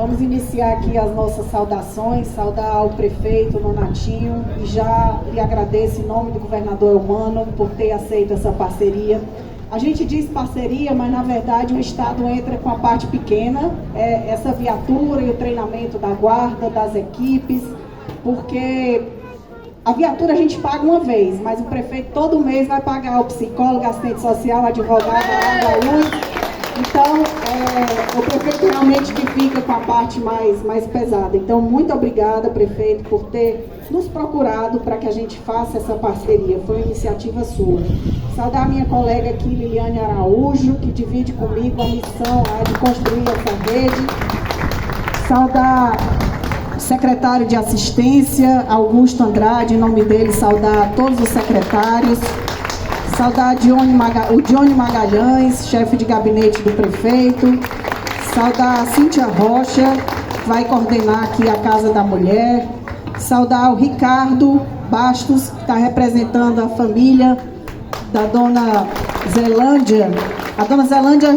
Vamos iniciar aqui as nossas saudações, saudar ao prefeito Nonatinho e já lhe agradeço em nome do governador Eumano por ter aceito essa parceria. A gente diz parceria, mas na verdade o Estado entra com a parte pequena, essa viatura e o treinamento da guarda, das equipes, porque a viatura a gente paga uma vez, mas o prefeito todo mês vai pagar o psicólogo, assistente social, advogado, a luz. Então, o prefeito realmente que fica com a parte mais pesada. Então, muito obrigada, prefeito, por ter nos procurado para que a gente faça essa parceria. Foi uma iniciativa sua. Saudar a minha colega aqui, Liliane Araújo, que divide comigo a missão de construir essa rede. Saudar o secretário de assistência, Augusto Andrade, em nome dele, saudar todos os secretários. Saudar o Johnny Magalhães, chefe de gabinete do prefeito. Saudar a Cíntia Rocha, que vai coordenar aqui a Casa da Mulher. Saudar o Ricardo Bastos, que está representando a família da dona Zelândia. A dona Zelândia,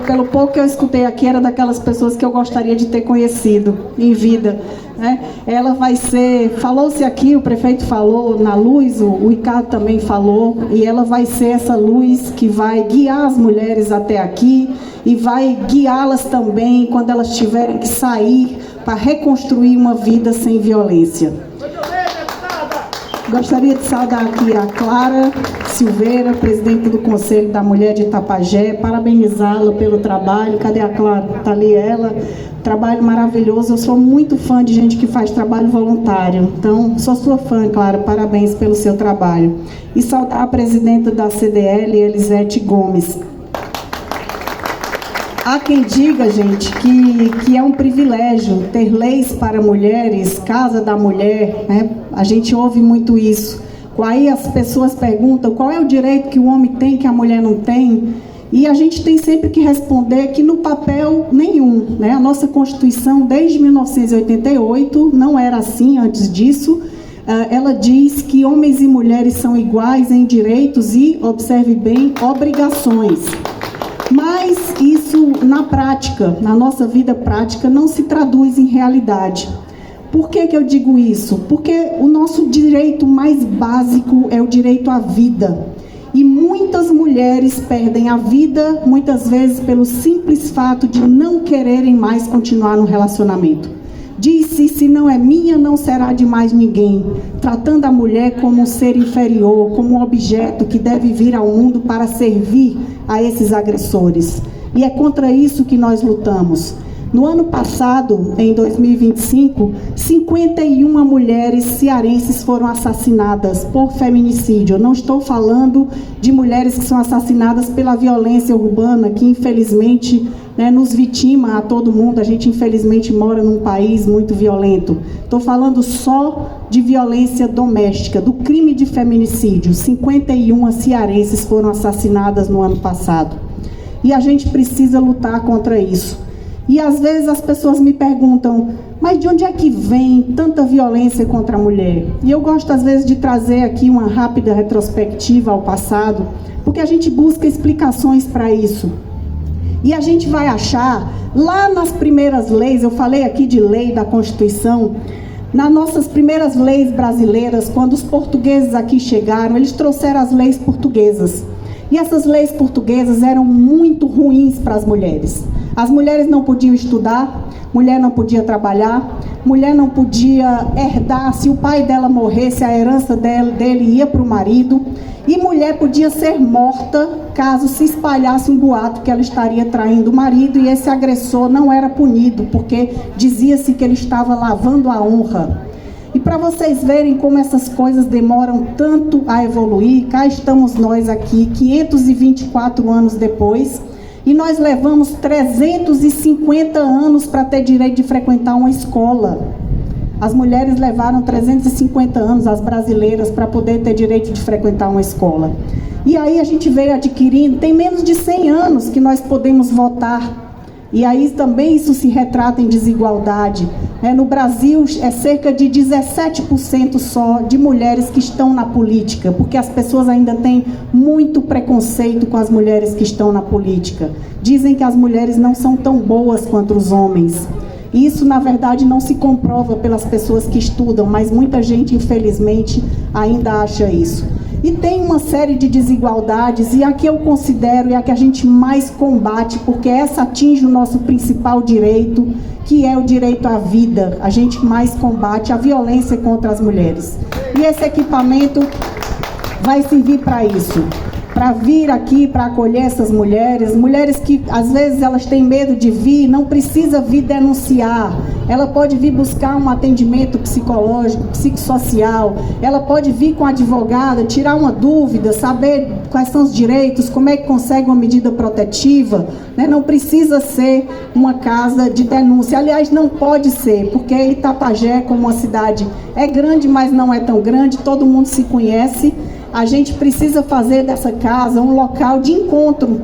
pelo pouco que eu escutei aqui, era daquelas pessoas que eu gostaria de ter conhecido em vida, né? Ela vai ser, falou-se aqui, o prefeito falou na luz, o Ricardo também falou, e ela vai ser essa luz que vai guiar as mulheres até aqui e vai guiá-las também quando elas tiverem que sair para reconstruir uma vida sem violência. Gostaria de saudar aqui a Clara Silveira, presidente do Conselho da Mulher de Itapajé, parabenizá-la pelo trabalho. Cadê a Clara? Está ali ela. Trabalho maravilhoso. Eu sou muito fã de gente que faz trabalho voluntário. Então, sou sua fã, Clara. Parabéns pelo seu trabalho. E saudar a presidenta da CDL, Elisete Gomes. Há quem diga, gente, que é um privilégio ter leis para mulheres, Casa da Mulher, né? A gente ouve muito isso. Aí as pessoas perguntam qual é o direito que o homem tem que a mulher não tem. E a gente tem sempre que responder que no papel nenhum, né? A nossa Constituição, desde 1988, não era assim antes disso. Ela diz que homens e mulheres são iguais em direitos e, observe bem, obrigações. Mas isso, na prática, na nossa vida prática, não se traduz em realidade. Por que eu digo isso? Porque o nosso direito mais básico é o direito à vida. E muitas mulheres perdem a vida, muitas vezes pelo simples fato de não quererem mais continuar no relacionamento. Diz-se, se não é minha, não será de mais ninguém, tratando a mulher como um ser inferior, como um objeto que deve vir ao mundo para servir a esses agressores. E é contra isso que nós lutamos. No ano passado, em 2025, 51 mulheres cearenses foram assassinadas por feminicídio. Eu não estou falando de mulheres que são assassinadas pela violência urbana, que infelizmente, né, nos vitima a todo mundo. A gente infelizmente mora num país muito violento. Estou falando só de violência doméstica, do crime de feminicídio. 51 cearenses foram assassinadas no ano passado. E a gente precisa lutar contra isso. E às vezes as pessoas me perguntam, mas de onde é que vem tanta violência contra a mulher? E eu gosto às vezes de trazer aqui uma rápida retrospectiva ao passado, porque a gente busca explicações para isso. E a gente vai achar, lá nas primeiras leis, eu falei aqui de lei da Constituição, nas nossas primeiras leis brasileiras, quando os portugueses aqui chegaram, eles trouxeram as leis portuguesas. E essas leis portuguesas eram muito ruins para as mulheres. As mulheres não podiam estudar, mulher não podia trabalhar, mulher não podia herdar. Se o pai dela morresse, a herança dele ia para o marido. E mulher podia ser morta caso se espalhasse um boato que ela estaria traindo o marido e esse agressor não era punido, porque dizia-se que ele estava lavando a honra. E para vocês verem como essas coisas demoram tanto a evoluir, cá estamos nós aqui, 524 anos depois, e nós levamos 350 anos para ter direito de frequentar uma escola. As mulheres levaram 350 anos, as brasileiras, para poder ter direito de frequentar uma escola. E aí a gente veio adquirindo, tem menos de 100 anos que nós podemos votar. E aí também isso se retrata em desigualdade. No Brasil é cerca de 17% só de mulheres que estão na política, porque as pessoas ainda têm muito preconceito com as mulheres que estão na política. Dizem que as mulheres não são tão boas quanto os homens. Isso, na verdade, não se comprova pelas pessoas que estudam, mas muita gente, infelizmente, ainda acha isso. E tem uma série de desigualdades, e a que eu considero é a que a gente mais combate, porque essa atinge o nosso principal direito, que é o direito à vida. A gente mais combate a violência contra as mulheres. E esse equipamento vai servir para isso, para vir aqui, para acolher essas mulheres, mulheres que às vezes elas têm medo de vir, não precisa vir denunciar, ela pode vir buscar um atendimento psicológico, psicossocial, ela pode vir com a advogada, tirar uma dúvida, saber quais são os direitos, como é que consegue uma medida protetiva, né? Não precisa ser uma casa de denúncia, aliás, não pode ser, porque Itapajé, como uma cidade, é grande, mas não é tão grande, todo mundo se conhece. A gente precisa fazer dessa casa um local de encontro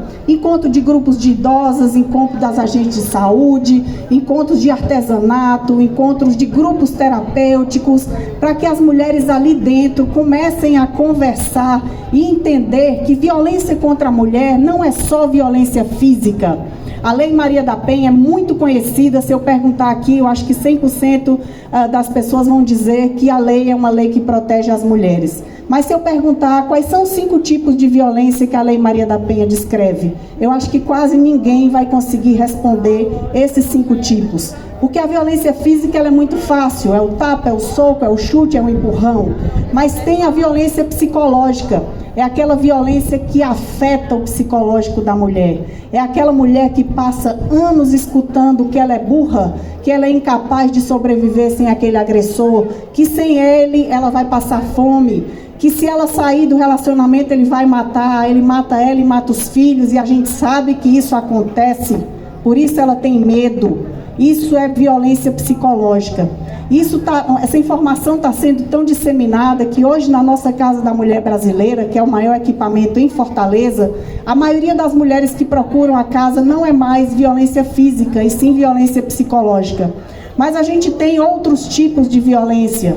de grupos de idosas, encontro das agentes de saúde, encontros de artesanato, encontros de grupos terapêuticos, para que as mulheres ali dentro comecem a conversar e entender que violência contra a mulher não é só violência física. A Lei Maria da Penha é muito conhecida. Se eu perguntar aqui, eu acho que 100% das pessoas vão dizer que a lei é uma lei que protege as mulheres. Mas se eu perguntar quais são os 5 tipos de violência que a Lei Maria da Penha descreve, eu acho que quase ninguém vai conseguir responder esses 5 tipos. Porque a violência física ela é muito fácil, é o tapa, é o soco, é o chute, é o empurrão. Mas tem a violência psicológica. É aquela violência que afeta o psicológico da mulher. É aquela mulher que passa anos escutando que ela é burra, que ela é incapaz de sobreviver sem aquele agressor, que sem ele ela vai passar fome, que se ela sair do relacionamento ele vai matar, ele mata ela e mata os filhos, e a gente sabe que isso acontece, por isso ela tem medo. Isso é violência psicológica. Essa informação está sendo tão disseminada que hoje na nossa Casa da Mulher Brasileira, que é o maior equipamento em Fortaleza, a maioria das mulheres que procuram a casa não é mais violência física, e sim violência psicológica. Mas a gente tem outros tipos de violência.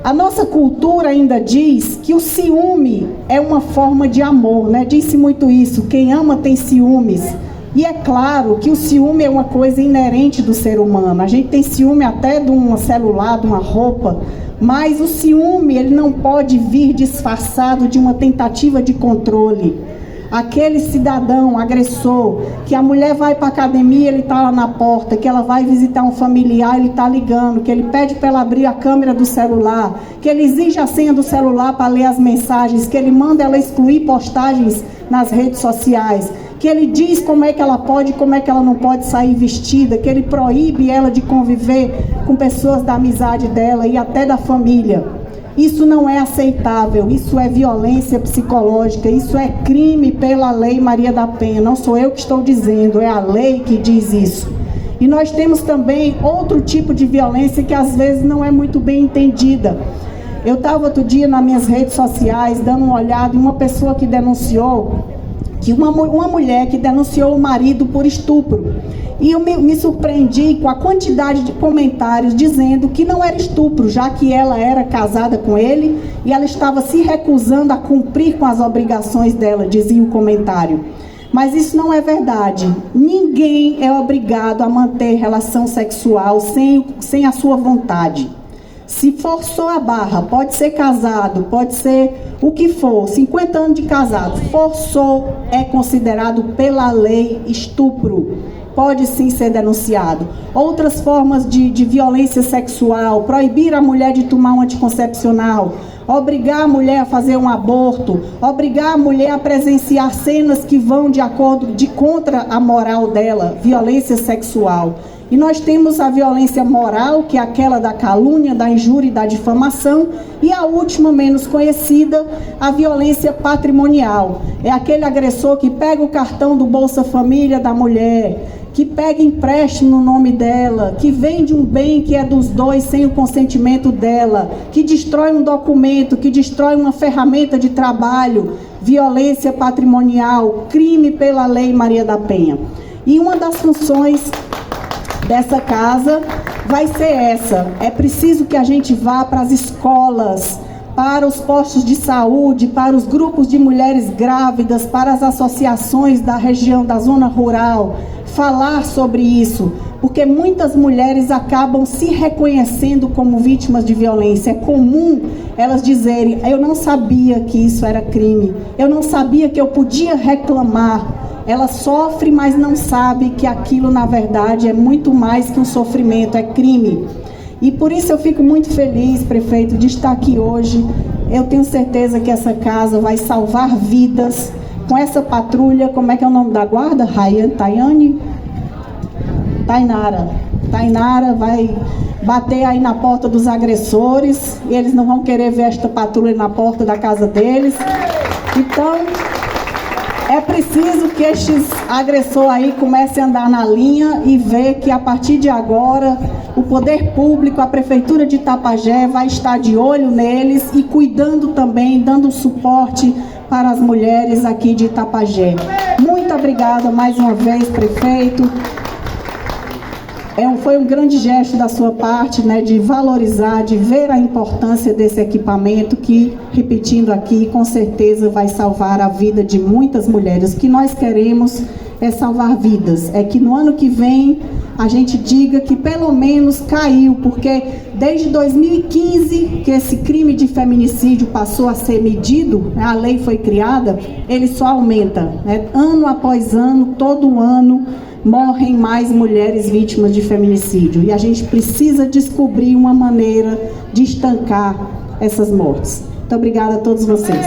A nossa cultura ainda diz que o ciúme é uma forma de amor, né? Diz-se muito isso, quem ama tem ciúmes. E é claro que o ciúme é uma coisa inerente do ser humano. A gente tem ciúme até de um celular, de uma roupa, mas o ciúme ele não pode vir disfarçado de uma tentativa de controle. Aquele cidadão agressor, que a mulher vai para a academia, ele está lá na porta, que ela vai visitar um familiar, ele está ligando, que ele pede para ela abrir a câmera do celular, que ele exige a senha do celular para ler as mensagens, que ele manda ela excluir postagens nas redes sociais, que ele diz como é que ela pode e como é que ela não pode sair vestida, que ele proíbe ela de conviver com pessoas da amizade dela e até da família. Isso não é aceitável, isso é violência psicológica, isso é crime pela Lei Maria da Penha. Não sou eu que estou dizendo, é a lei que diz isso. E nós temos também outro tipo de violência que às vezes não é muito bem entendida. Eu estava outro dia nas minhas redes sociais dando uma olhada em uma pessoa que denunciou, uma mulher que denunciou o marido por estupro. E eu me surpreendi com a quantidade de comentários dizendo que não era estupro, já que ela era casada com ele e ela estava se recusando a cumprir com as obrigações dela, dizia o comentário. Mas isso não é verdade. Ninguém é obrigado a manter relação sexual sem a sua vontade. Se forçou a barra, pode ser casado, pode ser o que for, 50 anos de casado, forçou, é considerado pela lei estupro. Pode sim ser denunciado. Outras formas de violência sexual, proibir a mulher de tomar um anticoncepcional, obrigar a mulher a fazer um aborto, obrigar a mulher a presenciar cenas que vão contra a moral dela, violência sexual. E nós temos a violência moral, que é aquela da calúnia, da injúria e da difamação. E a última, menos conhecida, a violência patrimonial. É aquele agressor que pega o cartão do Bolsa Família da mulher, que pega empréstimo no nome dela, que vende um bem que é dos dois sem o consentimento dela, que destrói um documento, que destrói uma ferramenta de trabalho. Violência patrimonial, crime pela Lei Maria da Penha. E uma das funções dessa casa vai ser essa. É preciso que a gente vá para as escolas, para os postos de saúde, para os grupos de mulheres grávidas, para as associações da região, da zona rural, falar sobre isso, porque muitas mulheres acabam se reconhecendo como vítimas de violência. É comum elas dizerem: eu não sabia que isso era crime, eu não sabia que eu podia reclamar. Ela sofre, mas não sabe que aquilo, na verdade, é muito mais que um sofrimento, é crime. E por isso eu fico muito feliz, prefeito, de estar aqui hoje. Eu tenho certeza que essa casa vai salvar vidas. Com essa patrulha, como é que é o nome da guarda? Tainara vai bater aí na porta dos agressores e eles não vão querer ver esta patrulha na porta da casa deles. Então, é preciso que estes agressores aí comecem a andar na linha e ver que a partir de agora o poder público, a Prefeitura de Itapajé vai estar de olho neles e cuidando também, dando suporte para as mulheres aqui de Itapajé. Muito obrigada mais uma vez, prefeito. Foi um grande gesto da sua parte, né, de valorizar, de ver a importância desse equipamento que, repetindo aqui, com certeza vai salvar a vida de muitas mulheres. O que nós queremos é salvar vidas. É que no ano que vem a gente diga que pelo menos caiu, porque desde 2015 que esse crime de feminicídio passou a ser medido, a lei foi criada, ele só aumenta, né? Ano após ano, todo ano, morrem mais mulheres vítimas de feminicídio. E a gente precisa descobrir uma maneira de estancar essas mortes. Muito obrigada a todos vocês.